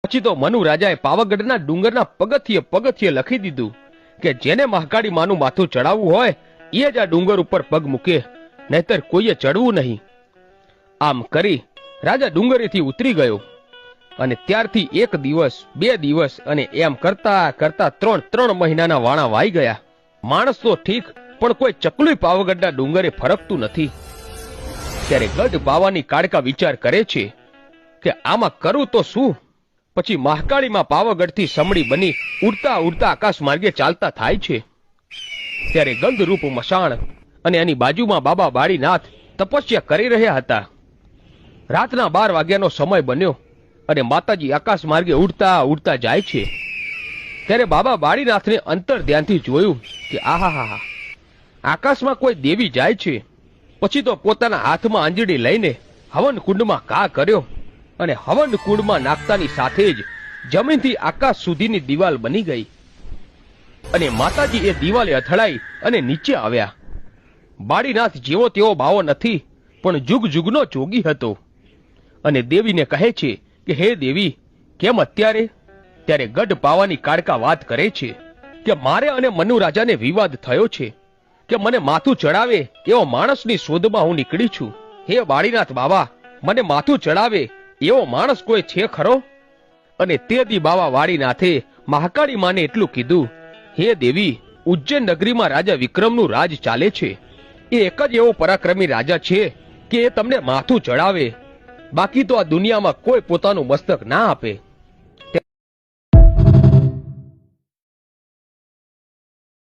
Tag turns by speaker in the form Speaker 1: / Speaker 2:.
Speaker 1: પછી તો મનુ રાજાએ પાવાગઢના ડુંગરના પગથિયે લખી દીધું કે જેને મહાકાળી માનું માથું ચડાવવું હોય એ જ આ ડુંગર ઉપર પગ મૂકે, નહીતર કોઈએ ચડવું નહીં. આમ કરી રાજા ડુંગરેથી ઉતરી ગયો અને ત્યારથી 1 દિવસ 2 દિવસ અને એમ કરતા કરતા 3 મહિનાના વાણા વાઈ ગયા. માણસ તો ઠીક, પણ કોઈ ચકલું પાવાગઢના ડુંગરે ફરકતું નથી. ત્યારે ગઢ બાવાની કાળકા વિચાર કરે છે કે આમાં કરું તો શું. પછી મહાકાળીમાં પાવાગઢથી સમડી બની ઉડતા ઉડતા આકાશ માર્ગે ચાલતા થાય છે. ત્યારે ગંધરૂપ મશાણ અને એની બાજુમાં બાબા બાળીનાથ તપસ્યા કરી રહ્યા હતા. રાતના 12 વાગ્યાનો સમય બન્યો અને માતાજી આકાશ માર્ગે ઉડતા ઉડતા જાય છે. ત્યારે બાબા બાળીનાથને અંતર ધ્યાનથી જોયું કે આહાહા, આકાશમાં કોઈ દેવી જાય છે. પછી તો પોતાના હાથમાં આંજળી લઈને હવન કુંડમાં ઘા કર્યો અને હવન કુંડમાં નાખતાની સાથે જ જમીનથી આકાશ સુધીની દિવાલ બની ગઈ અને માતાજી એ દિવાલે અથડાઈ અને નીચે આવ્યા. બાળીનાથ જેવો તેવો બાવો નથી, પણ જુગ જુગનો જોગી હતો અને દેવીને કહે છે કે હે દેવી, કેમ અત્યારે? ત્યારે ગઢ પાવાની કાળકા વાત કરે છે કે મારે અને મનુ રાજાને વિવાદ થયો છે કે મને માથું ચડાવે એવો માણસની શોધમાં હું નીકળી છું. હે બાળીનાથ બાબા, મને માથું ચડાવે એવો માણસ કોઈ છે ખરો? અને તે દી બાવા વાળીનાથે મહાકાળી માને એટલું કીધું, હે દેવી, ઉજ્જૈન નગરીમાં રાજા વિક્રમનું રાજ ચાલે છે. એ એક જ એવો પરાક્રમી રાજા છે કે એ તમને માથું ચડાવે, બાકી તો આ દુનિયામાં કોઈ પોતાનું મસ્તક ના આપે.